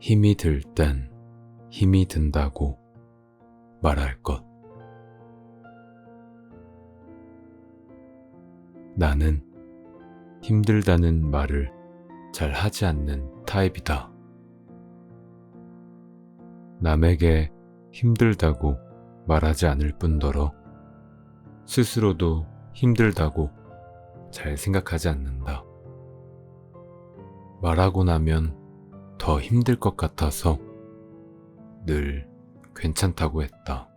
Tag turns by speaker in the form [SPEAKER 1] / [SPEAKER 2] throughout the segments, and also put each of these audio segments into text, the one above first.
[SPEAKER 1] 힘이 들 땐 힘이 든다고 말할 것. 나는 힘들다는 말을 잘 하지 않는 타입이다. 남에게 힘들다고 말하지 않을 뿐더러 스스로도 힘들다고 잘 생각하지 않는다. 말하고 나면 더 힘들 것 같아서 늘 괜찮다고 했다.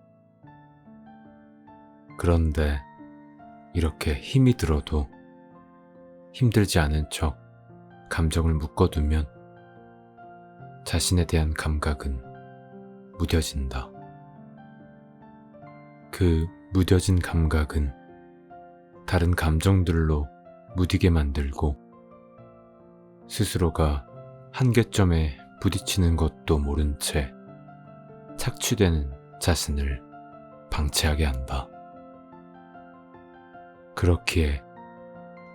[SPEAKER 1] 그런데 이렇게 힘이 들어도 힘들지 않은 척 감정을 묶어두면 자신에 대한 감각은 무뎌진다. 그 무뎌진 감각은 다른 감정들로 무디게 만들고 스스로가 한계점에 부딪히는 것도 모른 채 착취되는 자신을 방치하게 한다. 그렇기에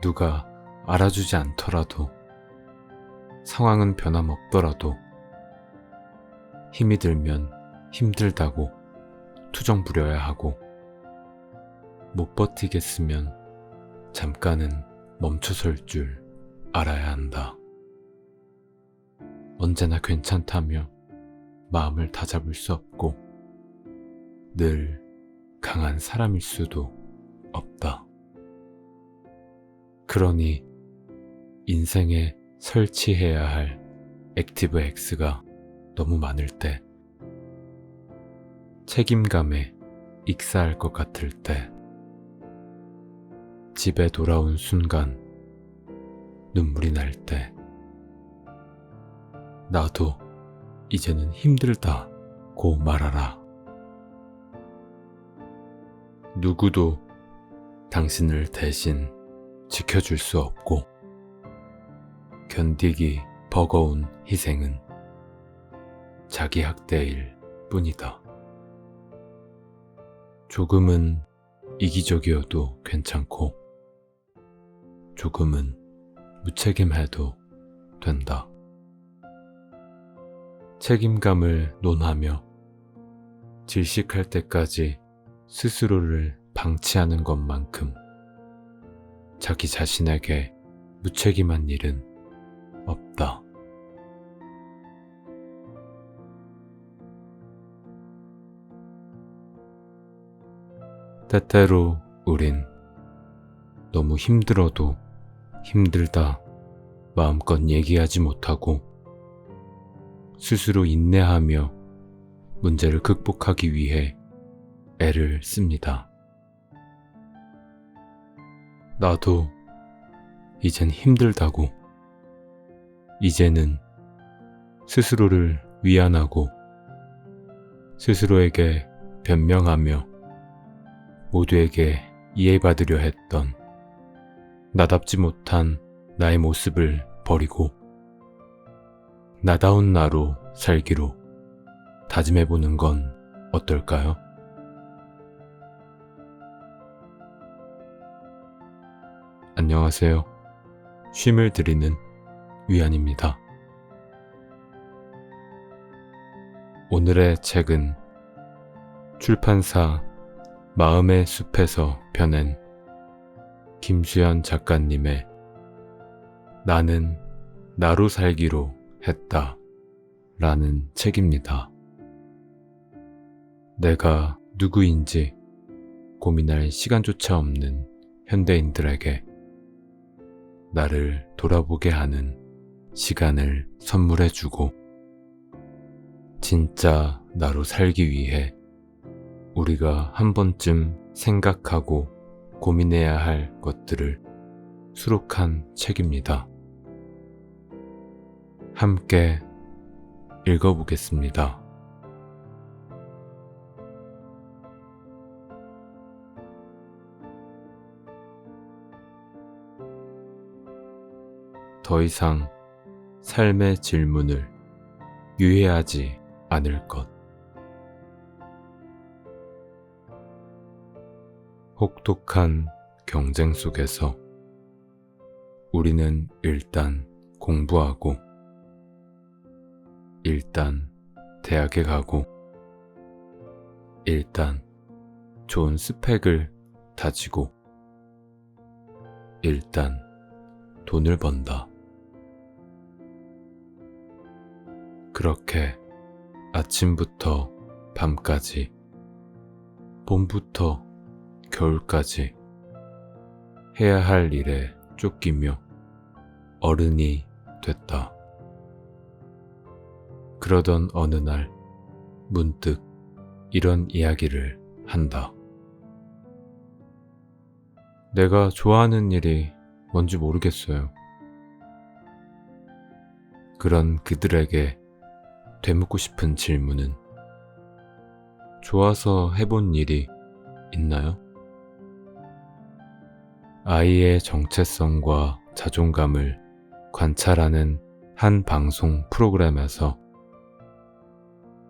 [SPEAKER 1] 누가 알아주지 않더라도 상황은 변함없더라도 힘이 들면 힘들다고 투정 부려야 하고 못 버티겠으면 잠깐은 멈춰설 줄 알아야 한다. 언제나 괜찮다며 마음을 다잡을 수 없고 늘 강한 사람일 수도 없다. 그러니 인생에 설치해야 할 액티브 X가 너무 많을 때, 책임감에 익사할 것 같을 때, 집에 돌아온 순간 눈물이 날 때, 나도 이제는 힘들다고 말하라. 누구도 당신을 대신 지켜줄 수 없고 견디기 버거운 희생은 자기 학대일 뿐이다. 조금은 이기적이어도 괜찮고 조금은 무책임해도 된다. 책임감을 논하며 질식할 때까지 스스로를 방치하는 것만큼 자기 자신에게 무책임한 일은 없다. 때때로 우린 너무 힘들어도 힘들다 마음껏 얘기하지 못하고 스스로 인내하며 문제를 극복하기 위해 애를 씁니다. 나도 이젠 힘들다고, 이제는 스스로를 위안하고 스스로에게 변명하며 모두에게 이해받으려 했던 나답지 못한 나의 모습을 버리고 나다운 나로 살기로 다짐해보는 건 어떨까요? 안녕하세요. 쉼을 드리는 위안입니다. 오늘의 책은 출판사 마음의 숲에서 펴낸 김수연 작가님의 나는 나로 살기로 했다 라는 책입니다. 내가 누구인지 고민할 시간조차 없는 현대인들에게 나를 돌아보게 하는 시간을 선물해주고 진짜 나로 살기 위해 우리가 한 번쯤 생각하고 고민해야 할 것들을 수록한 책입니다. 함께 읽어보겠습니다. 더 이상 삶의 질문을 유예하지 않을 것. 혹독한 경쟁 속에서 우리는 일단 공부하고 일단 대학에 가고, 일단 좋은 스펙을 다지고, 일단 돈을 번다. 그렇게 아침부터 밤까지, 봄부터 겨울까지 해야 할 일에 쫓기며 어른이 됐다. 그러던 어느 날 문득 이런 이야기를 한다. 내가 좋아하는 일이 뭔지 모르겠어요. 그런 그들에게 되묻고 싶은 질문은, 좋아서 해본 일이 있나요? 아이의 정체성과 자존감을 관찰하는 한 방송 프로그램에서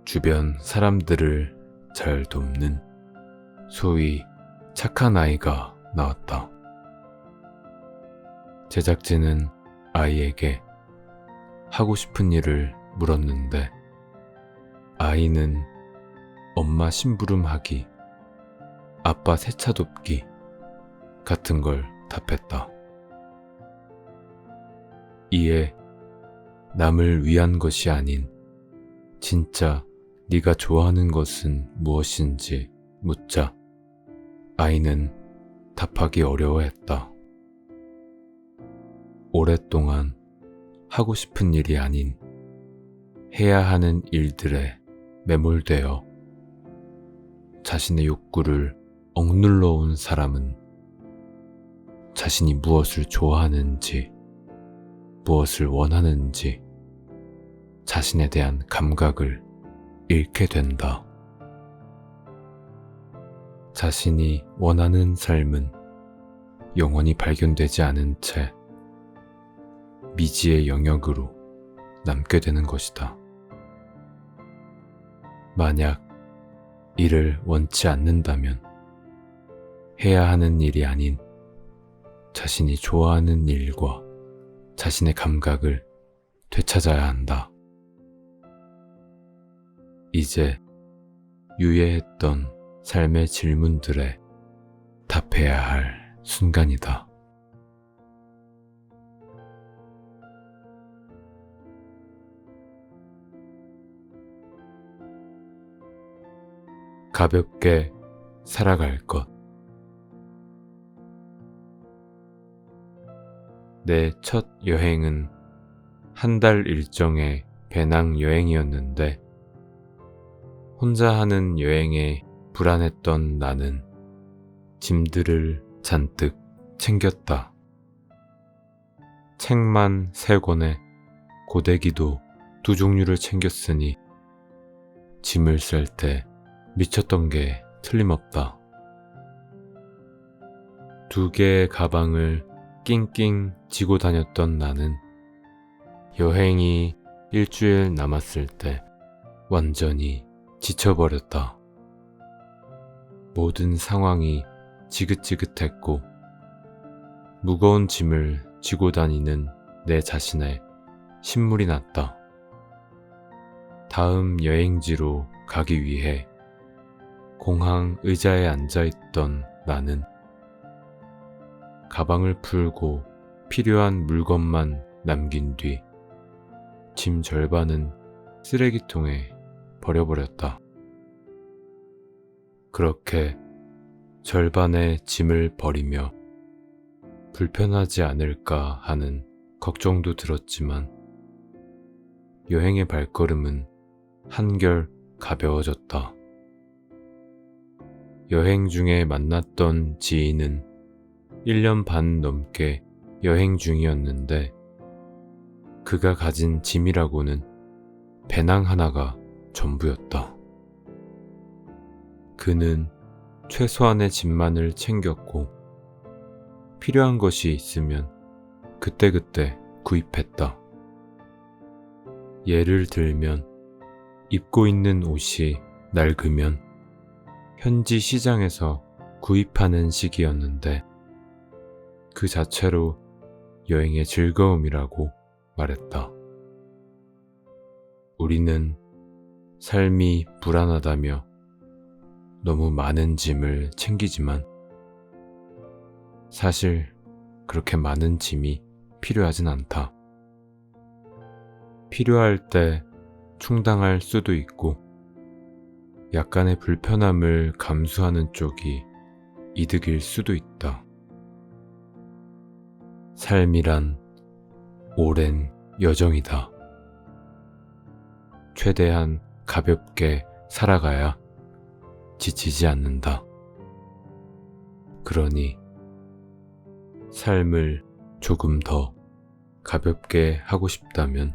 [SPEAKER 1] 주변 사람들을 잘 돕는 소위 착한 아이가 나왔다. 제작진은 아이에게 하고 싶은 일을 물었는데, 아이는 엄마 심부름하기, 아빠 세차 돕기 같은 걸 답했다. 이에 남을 위한 것이 아닌 진짜 네가 좋아하는 것은 무엇인지 묻자 아이는 답하기 어려워했다. 오랫동안 하고 싶은 일이 아닌 해야 하는 일들에 매몰되어 자신의 욕구를 억눌러 온 사람은 자신이 무엇을 좋아하는지, 무엇을 원하는지 자신에 대한 감각을 잃게 된다. 자신이 원하는 삶은 영원히 발견되지 않은 채 미지의 영역으로 남게 되는 것이다. 만약 이를 원치 않는다면 해야 하는 일이 아닌 자신이 좋아하는 일과 자신의 감각을 되찾아야 한다. 이제 유예했던 삶의 질문들에 답해야 할 순간이다. 가볍게 살아갈 것. 내 첫 여행은 한 달 일정의 배낭 여행이었는데, 혼자 하는 여행에 불안했던 나는 짐들을 잔뜩 챙겼다. 책만 3권에 고데기도 2종류를 챙겼으니 짐을 쌀 때 미쳤던 게 틀림없다. 2개의 가방을 낑낑 지고 다녔던 나는 여행이 일주일 남았을 때 완전히 지쳐버렸다. 모든 상황이 지긋지긋했고 무거운 짐을 지고 다니는 내 자신에 신물이 났다. 다음 여행지로 가기 위해 공항 의자에 앉아있던 나는 가방을 풀고 필요한 물건만 남긴 뒤 짐 절반은 쓰레기통에 버려버렸다. 그렇게 절반의 짐을 버리며 불편하지 않을까 하는 걱정도 들었지만 여행의 발걸음은 한결 가벼워졌다. 여행 중에 만났던 지인은 1년 반 넘게 여행 중이었는데 그가 가진 짐이라고는 배낭 하나가 전부였다. 그는 최소한의 짐만을 챙겼고 필요한 것이 있으면 그때그때 구입했다. 예를 들면 입고 있는 옷이 낡으면 현지 시장에서 구입하는 시기였는데 그 자체로 여행의 즐거움이라고 말했다. 우리는 삶이 불안하다며 너무 많은 짐을 챙기지만 사실 그렇게 많은 짐이 필요하진 않다. 필요할 때 충당할 수도 있고 약간의 불편함을 감수하는 쪽이 이득일 수도 있다. 삶이란 오랜 여정이다. 최대한 가볍게 살아가야 지치지 않는다. 그러니 삶을 조금 더 가볍게 하고 싶다면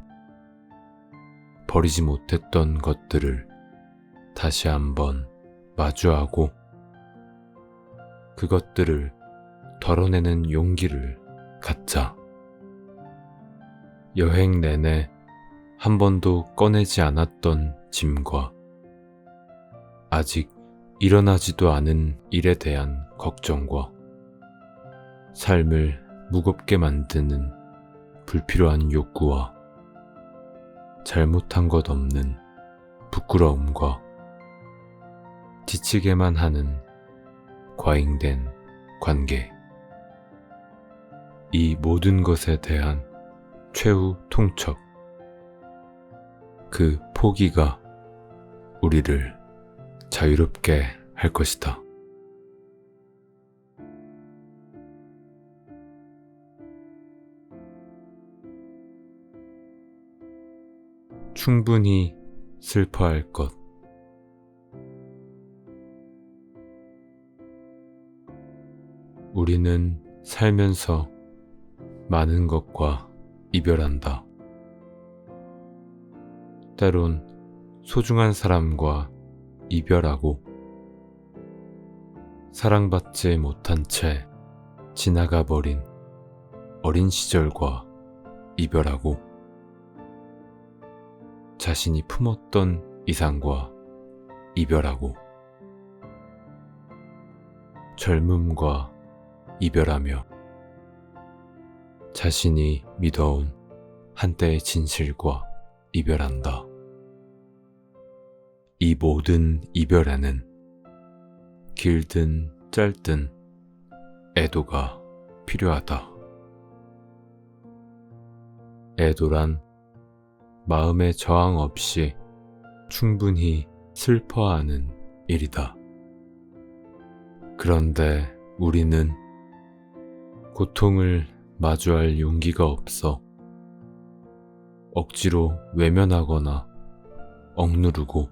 [SPEAKER 1] 버리지 못했던 것들을 다시 한번 마주하고 그것들을 덜어내는 용기를 갖자. 여행 내내 한 번도 꺼내지 않았던 짐과 아직 일어나지도 않은 일에 대한 걱정과 삶을 무겁게 만드는 불필요한 욕구와 잘못한 것 없는 부끄러움과 지치게만 하는 과잉된 관계. 이 모든 것에 대한 최후 통첩. 그 포기가 우리를 자유롭게 할 것이다. 충분히 슬퍼할 것. 우리는 살면서 많은 것과 이별한다. 때론 소중한 사람과 이별하고 사랑받지 못한 채 지나가 버린 어린 시절과 이별하고 자신이 품었던 이상과 이별하고 젊음과 이별하며 자신이 믿어온 한때의 진실과 이별한다. 이 모든 이별에는 길든 짧든 애도가 필요하다. 애도란 마음의 저항 없이 충분히 슬퍼하는 일이다. 그런데 우리는 고통을 마주할 용기가 없어 억지로 외면하거나 억누르고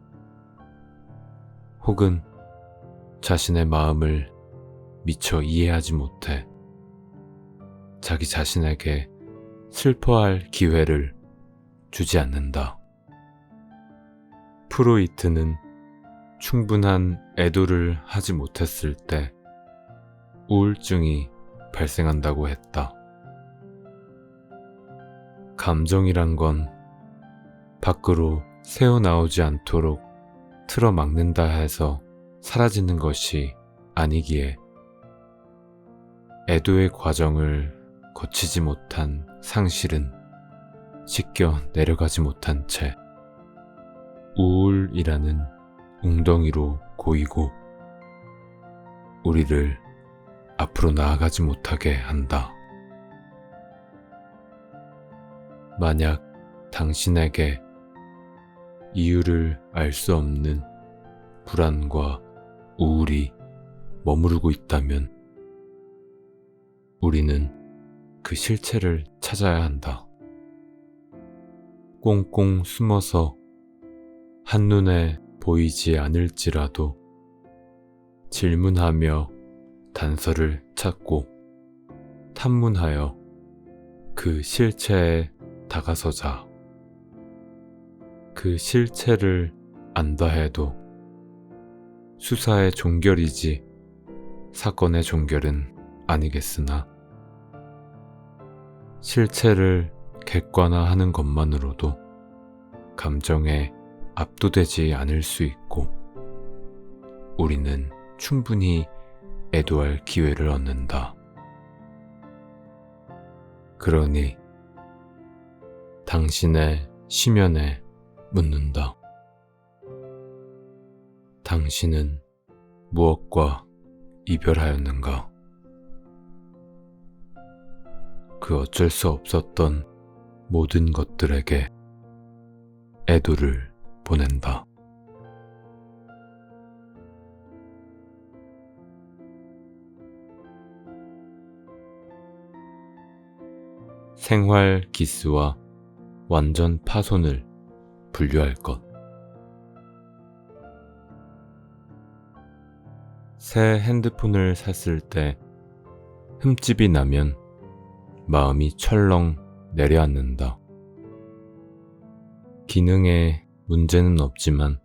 [SPEAKER 1] 혹은 자신의 마음을 미처 이해하지 못해 자기 자신에게 슬퍼할 기회를 주지 않는다. 프로이트는 충분한 애도를 하지 못했을 때 우울증이 발생한다고 했다. 감정이란 건 밖으로 새어나오지 않도록 틀어막는다 해서 사라지는 것이 아니기에 애도의 과정을 거치지 못한 상실은 씻겨 내려가지 못한 채 우울이라는 웅덩이로 고이고 우리를 앞으로 나아가지 못하게 한다. 만약 당신에게 이유를 알 수 없는 불안과 우울이 머무르고 있다면 우리는 그 실체를 찾아야 한다. 꽁꽁 숨어서 한눈에 보이지 않을지라도 질문하며 단서를 찾고 탐문하여 그 실체에 다가서자. 그 실체를 안다 해도 수사의 종결이지 사건의 종결은 아니겠으나 실체를 객관화하는 것만으로도 감정에 압도되지 않을 수 있고 우리는 충분히 애도할 기회를 얻는다. 그러니 당신의 심연에 묻는다. 당신은 무엇과 이별하였는가? 그 어쩔 수 없었던 모든 것들에게 애도를 보낸다. 생활 기스와 완전 파손을 분류할 것. 새 핸드폰을 샀을 때 흠집이 나면 마음이 철렁 내려앉는다. 기능에 문제는 없지만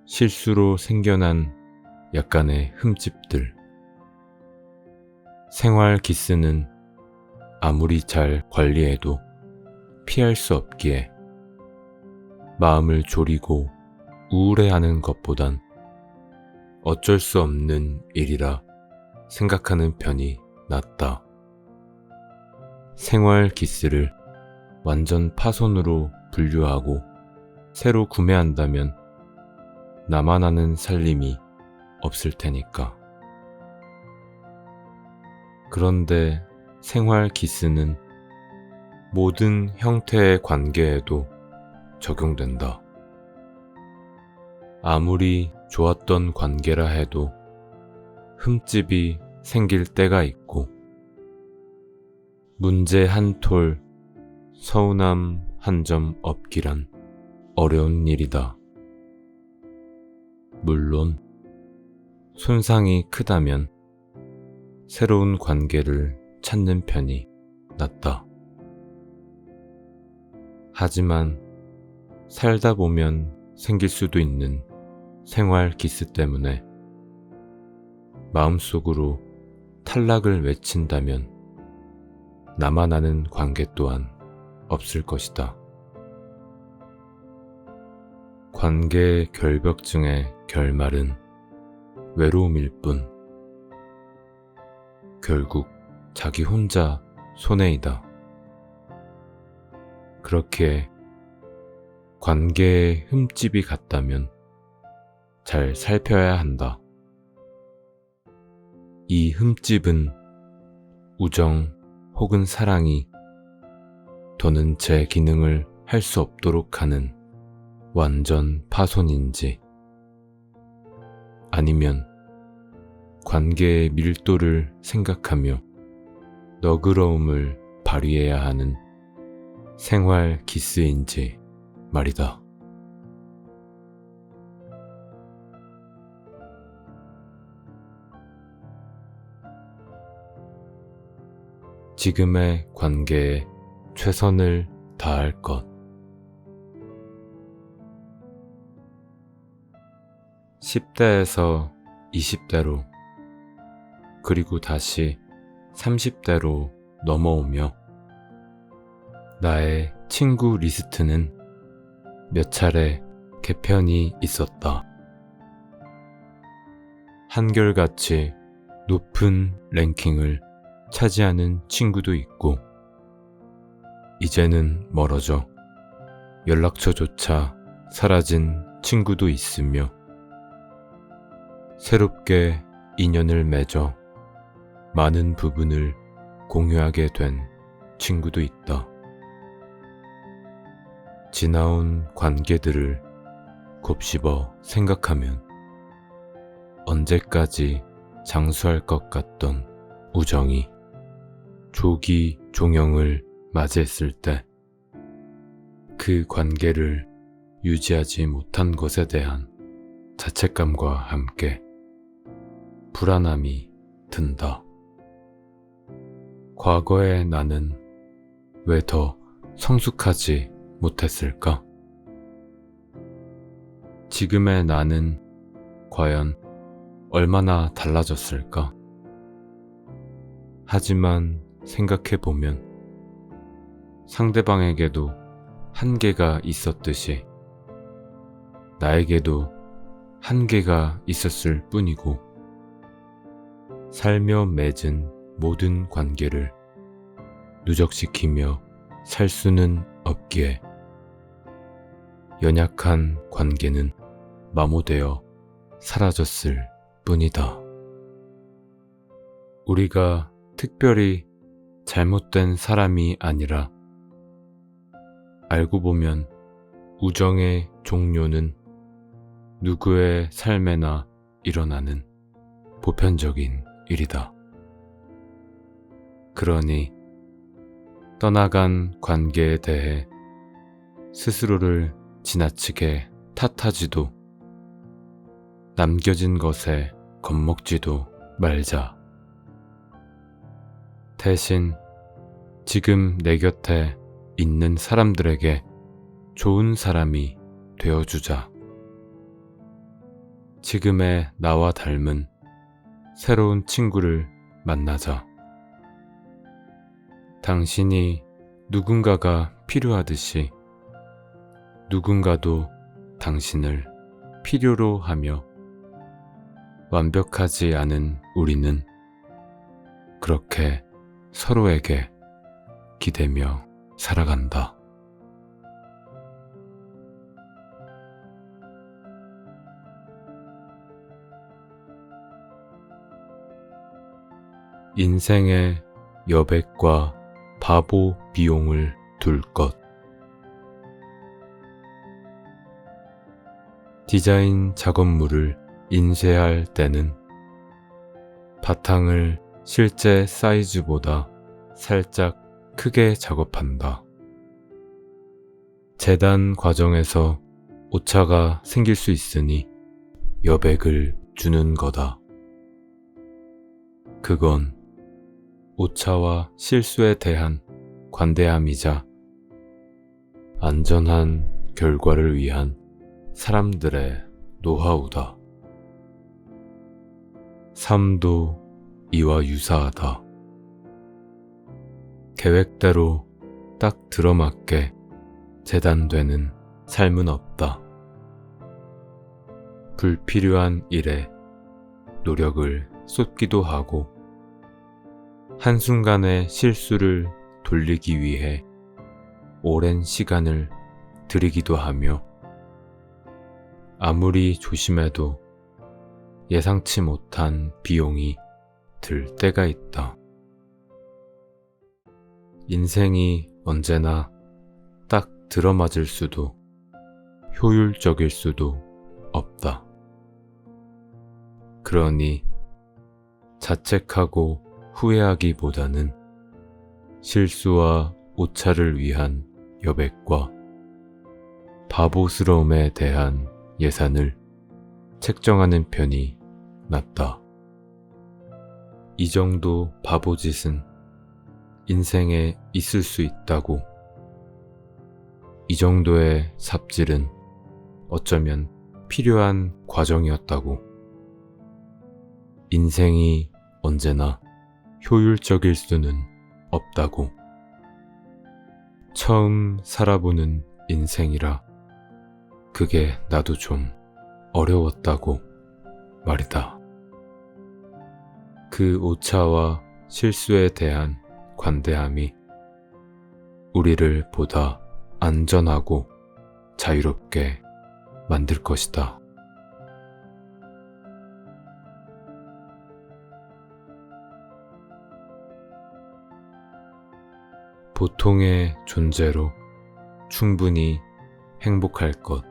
[SPEAKER 1] 실수로 생겨난 약간의 흠집들. 생활 기스는 아무리 잘 관리해도 피할 수 없기에 마음을 졸이고 우울해하는 것보단 어쩔 수 없는 일이라 생각하는 편이 낫다. 생활 기스를 완전 파손으로 분류하고 새로 구매한다면 나만 아는 살림이 없을 테니까. 그런데 생활 기스는 모든 형태의 관계에도 적용된다. 아무리 좋았던 관계라 해도 흠집이 생길 때가 있고, 문제 한 톨, 서운함 한 점 없기란 어려운 일이다. 물론 손상이 크다면 새로운 관계를 찾는 편이 낫다. 하지만 살다 보면 생길 수도 있는 생활 기스 때문에 마음속으로 탈락을 외친다면 나만 아는 관계 또한 없을 것이다. 관계 결벽증의 결말은 외로움일 뿐, 결국 자기 혼자 손해이다. 그렇기에 관계에 흠집이 갔다면 잘 살펴야 한다. 이 흠집은 우정 혹은 사랑이 더는 제 기능을 할 수 없도록 하는 완전 파손인지, 아니면 관계의 밀도를 생각하며 너그러움을 발휘해야 하는 생활 기스인지 말이다. 지금의 관계에 최선을 다할 것. 10대에서 20대로, 그리고 다시 30대로 넘어오며 나의 친구 리스트는 몇 차례 개편이 있었다. 한결같이 높은 랭킹을 차지하는 친구도 있고, 이제는 멀어져 연락처조차 사라진 친구도 있으며, 새롭게 인연을 맺어 많은 부분을 공유하게 된 친구도 있다. 지나온 관계들을 곱씹어 생각하면 언제까지 장수할 것 같던 우정이 조기 종영을 맞이했을 때 그 관계를 유지하지 못한 것에 대한 자책감과 함께 불안함이 든다. 과거의 나는 왜 더 성숙하지 못했을까? 지금의 나는 과연 얼마나 달라졌을까? 하지만 생각해보면 상대방에게도 한계가 있었듯이 나에게도 한계가 있었을 뿐이고, 살며 맺은 모든 관계를 누적시키며 살 수는 없기에 연약한 관계는 마모되어 사라졌을 뿐이다. 우리가 특별히 잘못된 사람이 아니라 알고 보면 우정의 종료는 누구의 삶에나 일어나는 보편적인 일이다. 그러니 떠나간 관계에 대해 스스로를 지나치게 탓하지도 남겨진 것에 겁먹지도 말자. 대신 지금 내 곁에 있는 사람들에게 좋은 사람이 되어주자. 지금의 나와 닮은 새로운 친구를 만나자. 당신이 누군가가 필요하듯이 누군가도 당신을 필요로 하며 완벽하지 않은 우리는 그렇게 서로에게 기대며 살아간다. 인생의 여백과 바보 비용을 둘 것. 디자인 작업물을 인쇄할 때는 바탕을 실제 사이즈보다 살짝 크게 작업한다. 재단 과정에서 오차가 생길 수 있으니 여백을 주는 거다. 그건 오차와 실수에 대한 관대함이자 안전한 결과를 위한 사람들의 노하우다. 삶도 이와 유사하다. 계획대로 딱 들어맞게 재단되는 삶은 없다. 불필요한 일에 노력을 쏟기도 하고 한순간의 실수를 돌리기 위해 오랜 시간을 들이기도 하며 아무리 조심해도 예상치 못한 비용이 들 때가 있다. 인생이 언제나 딱 들어맞을 수도 효율적일 수도 없다. 그러니 자책하고 후회하기보다는 실수와 오차를 위한 여백과 바보스러움에 대한 예산을 책정하는 편이 낫다. 이 정도 바보짓은 인생에 있을 수 있다고. 이 정도의 삽질은 어쩌면 필요한 과정이었다고. 인생이 언제나 효율적일 수는 없다고. 처음 살아보는 인생이라 그게 나도 좀 어려웠다고 말이다. 그 오차와 실수에 대한 관대함이 우리를 보다 안전하고 자유롭게 만들 것이다. 보통의 존재로 충분히 행복할 것.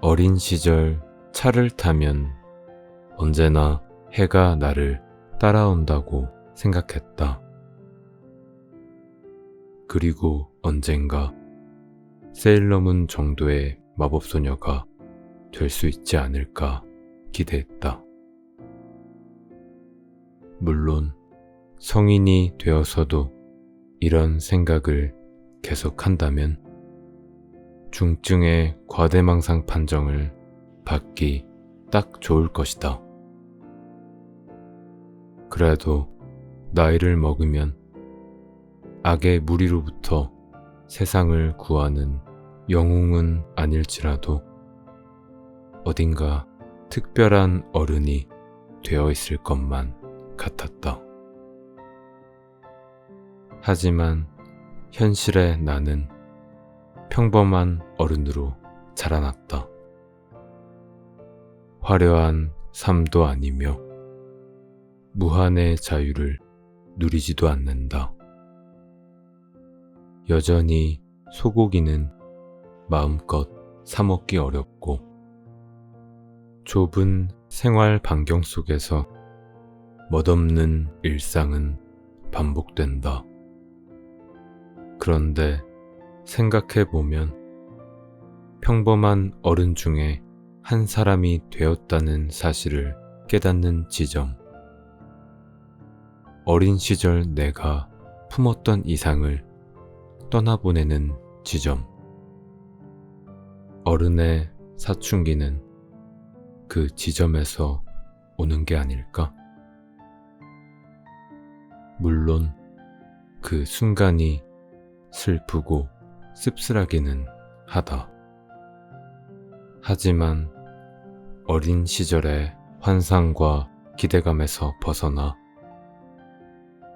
[SPEAKER 1] 어린 시절 차를 타면 언제나 해가 나를 따라온다고 생각했다. 그리고 언젠가 세일러문 정도의 마법소녀가 될 수 있지 않을까 기대했다. 물론 성인이 되어서도 이런 생각을 계속한다면 중증의 과대망상 판정을 받기 딱 좋을 것이다. 그래도 나이를 먹으면 악의 무리로부터 세상을 구하는 영웅은 아닐지라도 어딘가 특별한 어른이 되어 있을 것만 같았다. 하지만 현실의 나는 평범한 어른으로 자라났다. 화려한 삶도 아니며 무한의 자유를 누리지도 않는다. 여전히 소고기는 마음껏 사먹기 어렵고 좁은 생활 반경 속에서 멋없는 일상은 반복된다. 그런데 생각해보면 평범한 어른 중에 한 사람이 되었다는 사실을 깨닫는 지점, 어린 시절 내가 품었던 이상을 떠나보내는 지점, 어른의 사춘기는 그 지점에서 오는 게 아닐까? 물론 그 순간이 슬프고 씁쓸하기는 하다. 하지만 어린 시절의 환상과 기대감에서 벗어나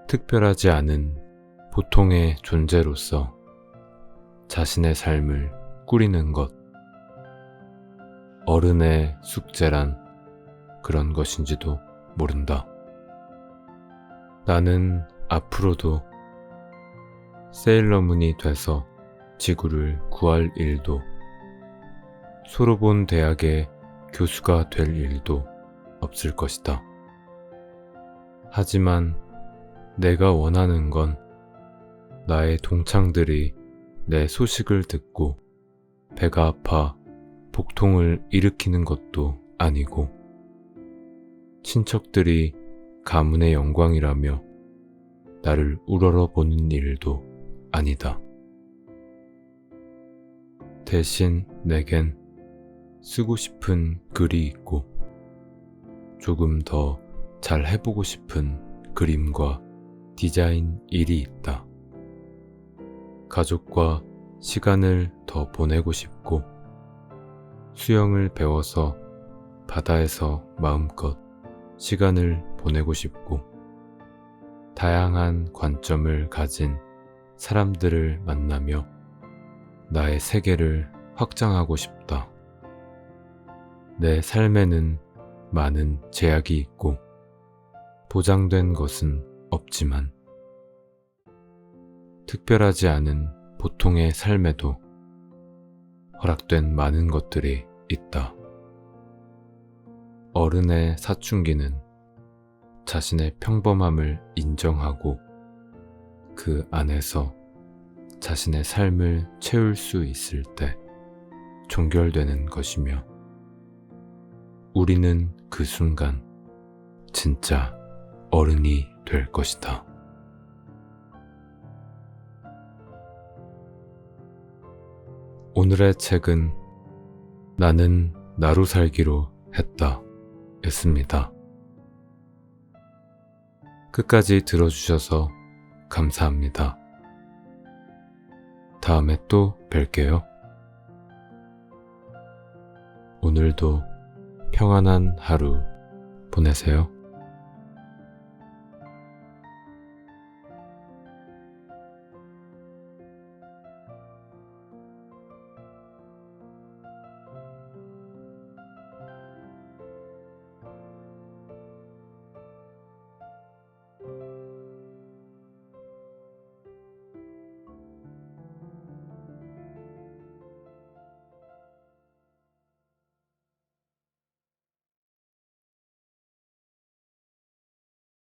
[SPEAKER 1] 특별하지 않은 보통의 존재로서 자신의 삶을 꾸리는 것, 어른의 숙제란 그런 것인지도 모른다. 나는 앞으로도 세일러문이 돼서 지구를 구할 일도, 소로본 대학의 교수가 될 일도 없을 것이다. 하지만 내가 원하는 건 나의 동창들이 내 소식을 듣고 배가 아파 복통을 일으키는 것도 아니고 친척들이 가문의 영광이라며 나를 우러러 보는 일도 아니다. 대신 내겐 쓰고 싶은 글이 있고 조금 더 잘 해보고 싶은 그림과 디자인 일이 있다. 가족과 시간을 더 보내고 싶고 수영을 배워서 바다에서 마음껏 시간을 보내고 싶고 다양한 관점을 가진 사람들을 만나며 나의 세계를 확장하고 싶다. 내 삶에는 많은 제약이 있고 보장된 것은 없지만 특별하지 않은 보통의 삶에도 허락된 많은 것들이 있다. 어른의 사춘기는 자신의 평범함을 인정하고 그 안에서 자신의 삶을 채울 수 있을 때 종결되는 것이며 우리는 그 순간 진짜 어른이 될 것이다. 오늘의 책은 나는 나로 살기로 했다 였습니다. 끝까지 들어주셔서 감사합니다. 다음에 또 뵐게요. 오늘도 평안한 하루 보내세요.